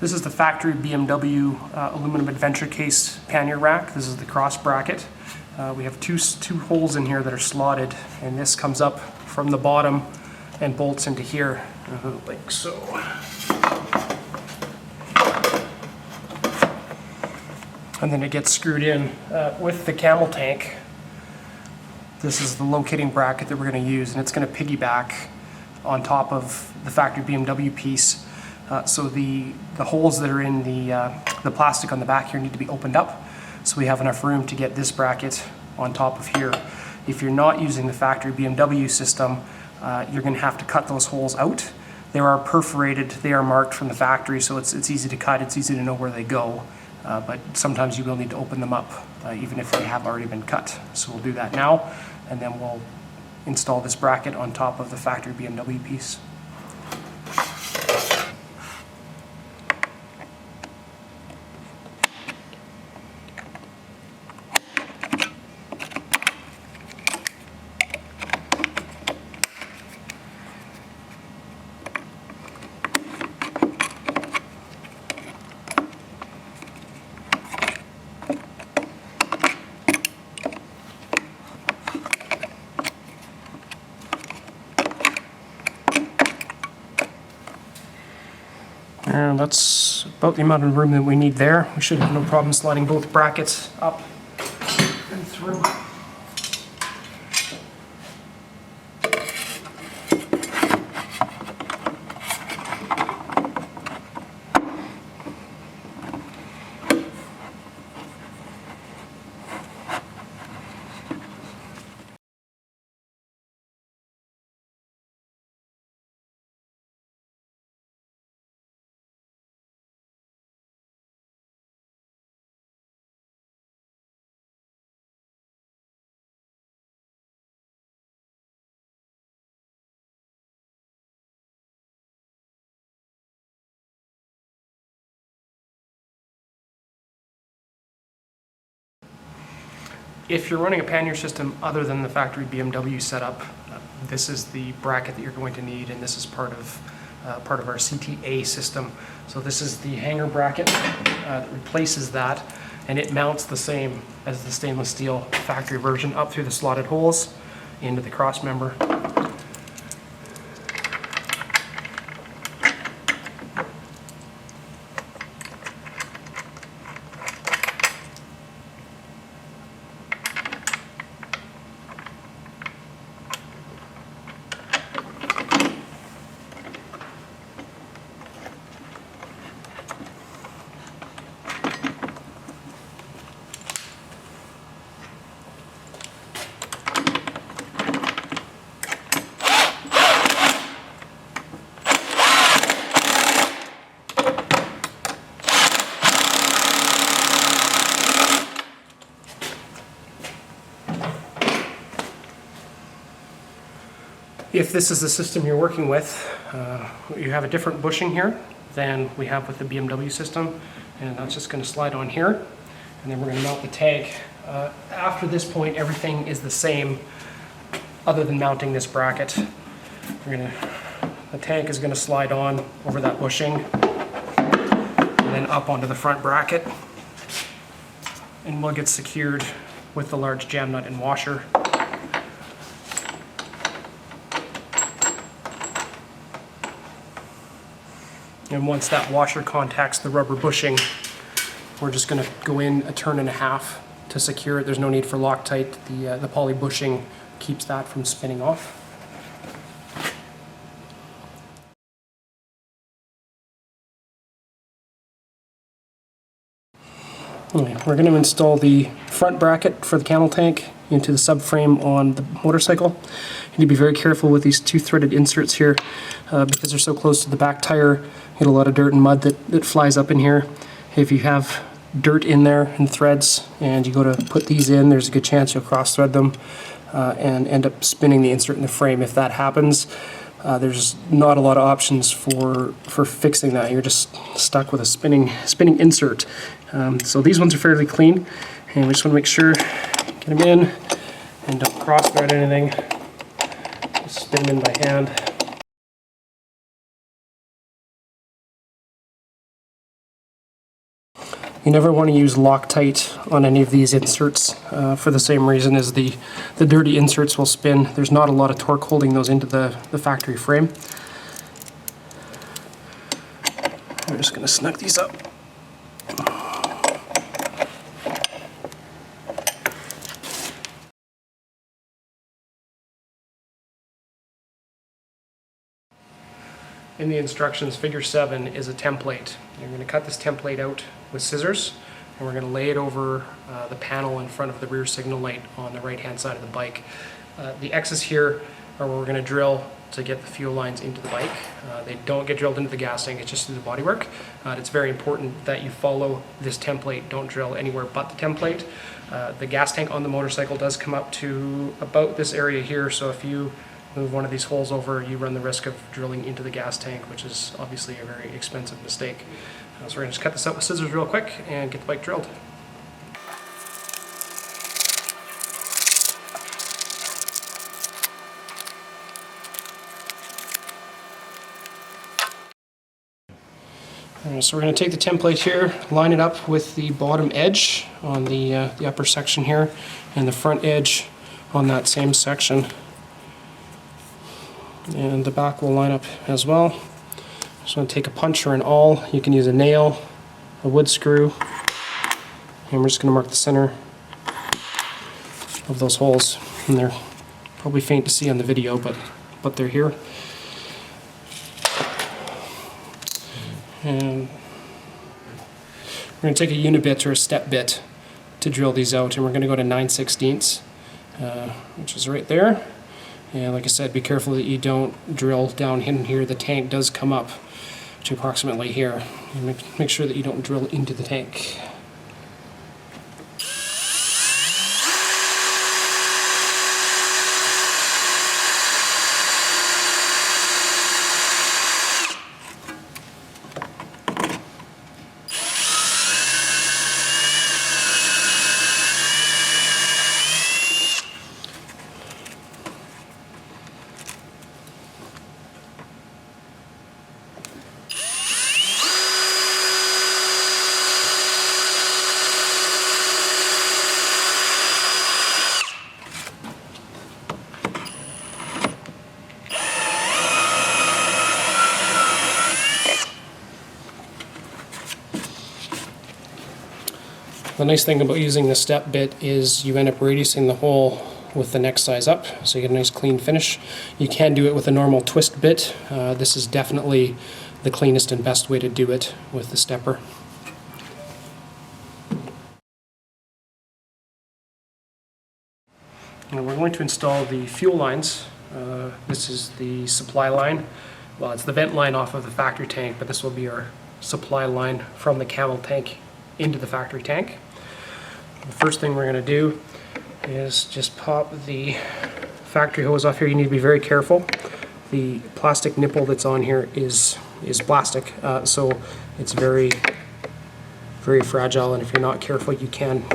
This is the factory BMW aluminum adventure case pannier rack. This is the cross bracket. We have two holes in here that are slotted, and this comes up from the bottom and bolts into here, like so. And then it gets screwed in with the Camel Tank. This is the locating bracket that we're going to use, and it's going to piggyback on top of the factory BMW piece. So the holes that are in the plastic on the back here need to be opened up, so we have enough room to get this bracket on top of here. If you're not using the factory BMW system, you're going to have to cut those holes out. They are perforated, they are marked from the factory, so it's easy to cut, it's easy to know where they go. But sometimes you will need to open them up, even if they have already been cut. So we'll do that now, and then we'll install this bracket on top of the factory BMW piece. And that's about the amount of room that we need there. We should have no problem sliding both brackets up and through. If you're running a pannier system other than the factory BMW setup, this is the bracket that you're going to need, and this is part of our CTA system. So this is the hanger bracket that replaces that, and it mounts the same as the stainless steel factory version up through the slotted holes into the cross member. If this is the system you're working with, you have a different bushing here than we have with the BMW system, and that's just going to slide on here, and then we're going to mount the tank. After this point, everything is the same other than mounting this bracket. The tank is going to slide on over that bushing and then up onto the front bracket, and will get secured with the large jam nut and washer. And once that washer contacts the rubber bushing, we're just going to go in a turn and a half to secure it. There's no need for Loctite. The poly bushing keeps that from spinning off. Okay, we're going to install the front bracket for the Camel Tank into the subframe on the motorcycle. You need to be very careful with these two threaded inserts here because they're so close to the back tire. You get a lot of dirt and mud that flies up in here. If you have dirt in there and threads and you go to put these in, there's a good chance you'll cross thread them and end up spinning the insert in the frame. If that happens, there's not a lot of options for fixing that. You're just stuck with a spinning insert. So these ones are fairly clean, and we just want to make sure, get them in and don't cross thread anything. Just spin them in by hand. You never want to use Loctite on any of these inserts for the same reason as the dirty inserts will spin. There's not a lot of torque holding those into the factory frame. I'm just going to snug these up. In the instructions, figure 7 is a template. You're going to cut this template out with scissors, and we're going to lay it over the panel in front of the rear signal light on the right hand side of the bike. The X's here are where we're going to drill to get the fuel lines into the bike. They don't get drilled into the gas tank, it's just through the bodywork. It's very important that you follow this template, don't drill anywhere but the template. The gas tank on the motorcycle does come up to about this area here, so if you move one of these holes over, you run the risk of drilling into the gas tank, which is obviously a very expensive mistake. So we're going to just cut this out with scissors real quick and get the bike drilled. So we're going to take the template here, line it up with the bottom edge on the upper section here, and the front edge on that same section. And the back will line up as well. Just want to take a punch or an awl. You can use a nail, a wood screw, and we're just going to mark the center of those holes. And they're probably faint to see on the video, but they're here. And we're going to take a unibit or a step bit to drill these out, and we're going to go to 9/16, which is right there. And like I said, be careful that you don't drill down in here. The tank does come up to approximately here. And make sure that you don't drill into the tank. The nice thing about using the step bit is you end up radiusing the hole with the next size up, so you get a nice clean finish. You can do it with a normal twist bit. This is definitely the cleanest and best way to do it with the stepper. And we're going to install the fuel lines. This is the supply line. Well, it's the vent line off of the factory tank, but this will be our supply line from the Camel tank into the factory tank. The first thing we're going to do is just pop the factory hose off here. You need to be very careful. The plastic nipple that's on here is plastic, so it's very fragile, and if you're not careful, you can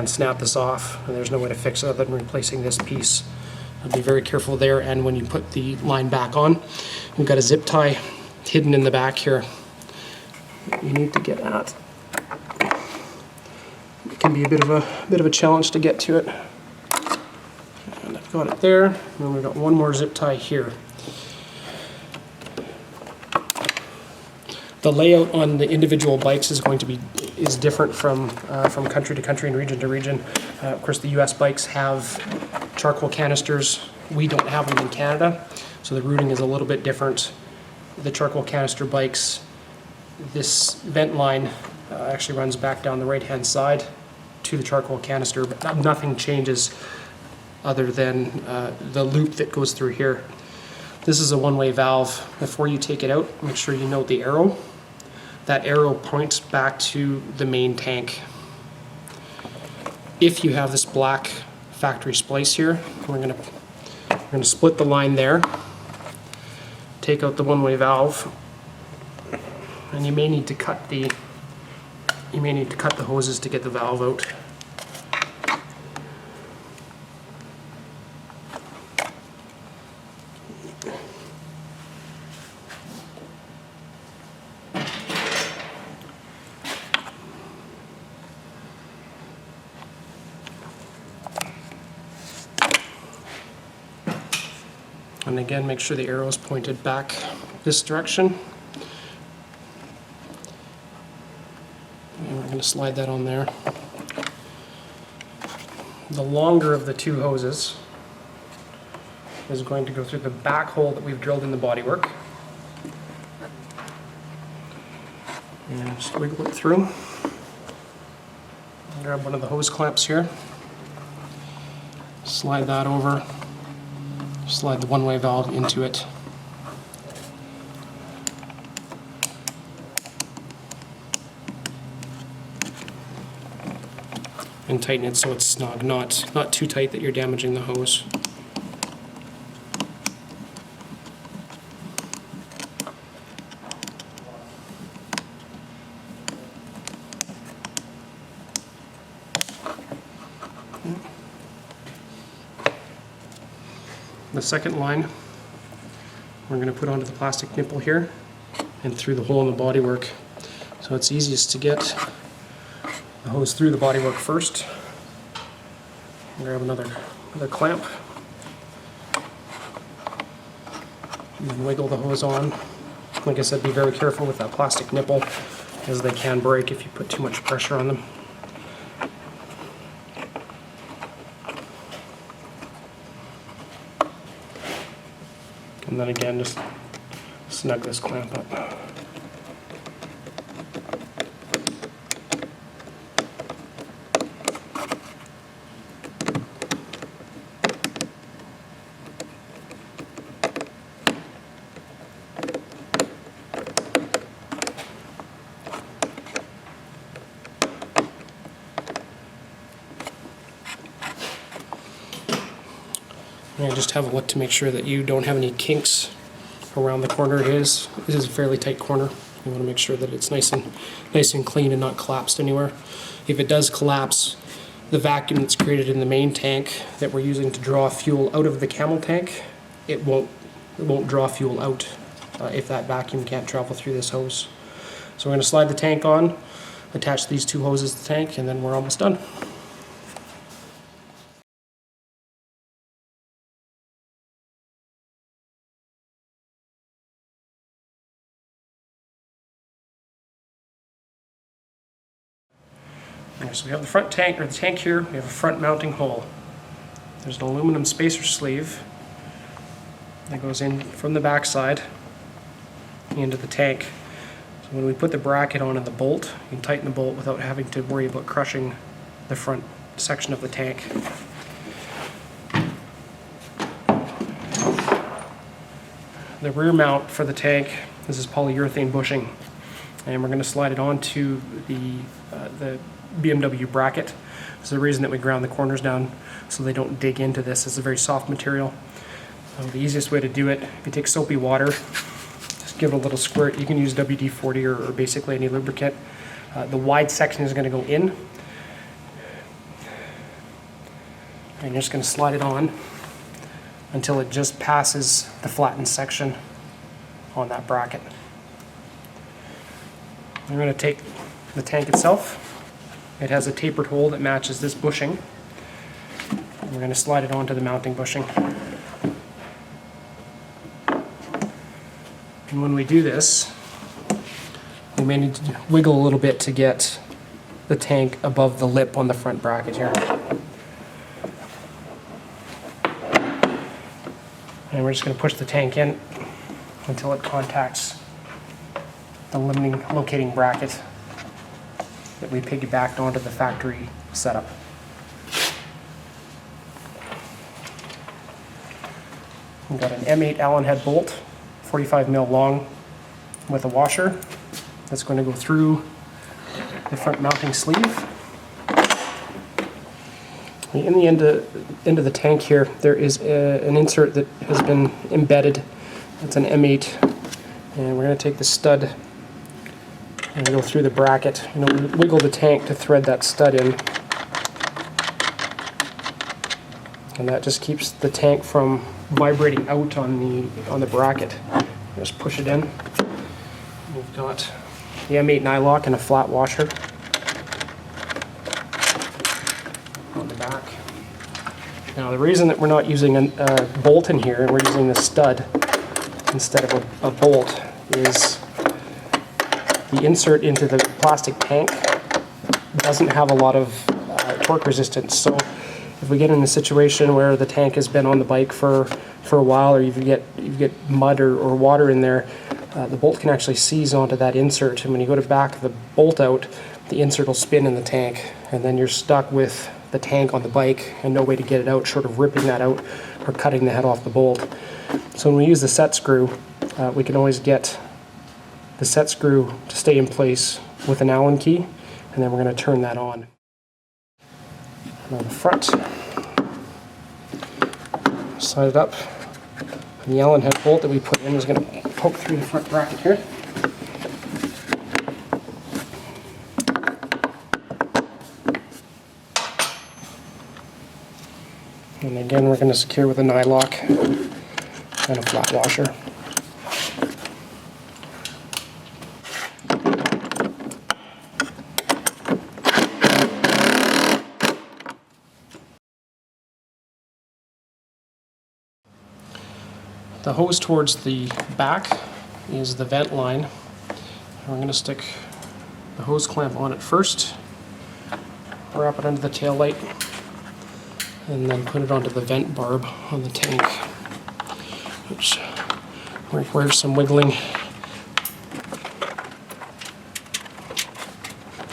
snap this off, and there's no way to fix it other than replacing this piece. Be very careful there, and when you put the line back on, we've got a zip tie hidden in the back here. You need to get at. It can be a bit of a challenge to get to it. And I've got it there. And then we've got one more zip tie here. The layout on the individual bikes is different from country to country and region to region. Of course, the US bikes have charcoal canisters. We don't have them in Canada, so the routing is a little bit different. The charcoal canister bikes, this vent line actually runs back down the right-hand side to the charcoal canister, but nothing changes other than the loop that goes through here. This is a one-way valve. Before you take it out, make sure you note the arrow. That arrow points back to the main tank. If you have this black factory splice here, we're going to split the line there, take out the one-way valve, and you may need to cut the hoses to get the valve out. And again, make sure the arrow is pointed back this direction. And we're going to slide that on there. The longer of the two hoses is going to go through the back hole that we've drilled in the bodywork. And just wiggle it through. Grab one of the hose clamps here. Slide that over. Slide the one-way valve into it. And tighten it so it's snug, not too tight that you're damaging the hose. The second line we're going to put onto the plastic nipple here and through the hole in the bodywork. So it's easiest to get the hose through the bodywork first. Grab another clamp and then wiggle the hose on. Like I said, be very careful with that plastic nipple as they can break if you put too much pressure on them. And then again, just snug this clamp up. And just have a look to make sure that you don't have any kinks around the corner. It is a fairly tight corner. You want to make sure that it's nice and clean and not collapsed anywhere. If it does collapse, the vacuum that's created in the main tank that we're using to draw fuel out of the Camel tank, it won't draw fuel out if that vacuum can't travel through this hose. So we're going to slide the tank on, attach these two hoses to the tank, and then we're almost done. So we have the front tank, or the tank here, we have a front mounting hole. There's an aluminum spacer sleeve that goes in from the back side into the tank. So when we put the bracket on and the bolt, you can tighten the bolt without having to worry about crushing the front section of the tank. The rear mount for the tank, this is polyurethane bushing, and we're going to slide it onto the BMW bracket. This is the reason that we ground the corners down so they don't dig into this. It's a very soft material. The easiest way to do it, if you take soapy water, just give it a little squirt. You can use WD-40 or basically any lubricant. The wide section is going to go in. And you're just going to slide it on until it just passes the flattened section on that bracket. I'm going to take the tank itself. It has a tapered hole that matches this bushing. And we're going to slide it onto the mounting bushing. And when we do this, we may need to wiggle a little bit to get the tank above the lip on the front bracket here. And we're just going to push the tank in until it contacts the limiting locating bracket that we piggybacked onto the factory setup. We've got an M8 Allen head bolt, 45 mil long, with a washer that's going to go through the front mounting sleeve. In the end of the tank here, there is an insert that has been embedded. It's an M8, and we're going to take the stud and go through the bracket. We wiggle the tank to thread that stud in, and that just keeps the tank from vibrating out on the bracket. Just push it in. We've got the M8 nylock and a flat washer on the back. Now the reason that we're not using a bolt in here and we're using the stud instead of a bolt is the insert into the plastic tank doesn't have a lot of torque resistance. So if we get in a situation where the tank has been on the bike for a while, or you get mud or water in there, the bolt can actually seize onto that insert, and when you go to back the bolt out, the insert will spin in the tank, and then you're stuck with the tank on the bike and no way to get it out short of ripping that out or cutting the head off the bolt. So when we use the set screw, we can always get the set screw to stay in place with an Allen key, and then we're going to turn that on. And on the front, slide it up. And the Allen head bolt that we put in is going to poke through the front bracket here. And again, we're going to secure with a nylock and a flat washer. The hose towards the back is the vent line. We're going to stick the hose clamp on it first, wrap it under the tail light, and then put it onto the vent barb on the tank, which requires some wiggling.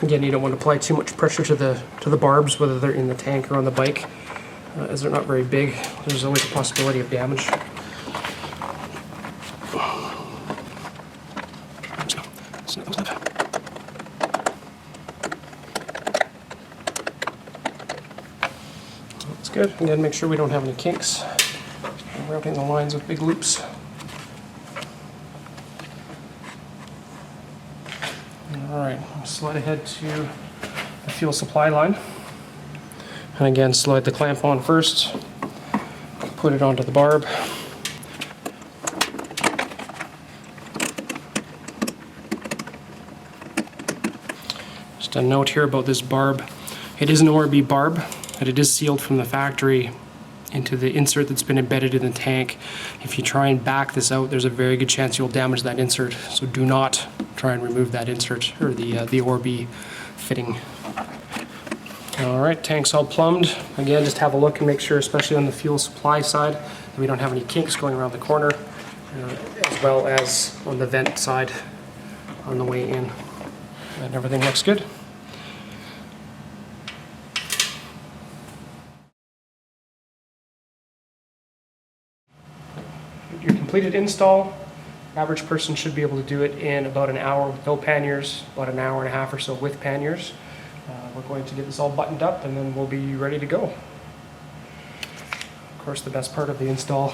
Again, you don't want to apply too much pressure to the barbs, whether they're in the tank or on the bike, as they're not very big. There's always a possibility of damage. That's good. Again, make sure we don't have any kinks. I'm routing the lines with big loops. Alright, slide ahead to the fuel supply line. And again, slide the clamp on first, put it onto the barb. Just a note here about this barb. It is an ORB barb, but it is sealed from the factory into the insert that's been embedded in the tank. If you try and back this out, there's a very good chance you'll damage that insert. So do not try and remove that insert, or the ORB fitting. Alright, tank's all plumbed. Again, just have a look and make sure, especially on the fuel supply side, that we don't have any kinks going around the corner, as well as on the vent side on the way in. And everything looks good. Your completed install, average person should be able to do it in about an hour with no panniers, about an hour and a half or so with panniers. We're going to get this all buttoned up and then we'll be ready to go. Of course, the best part of the install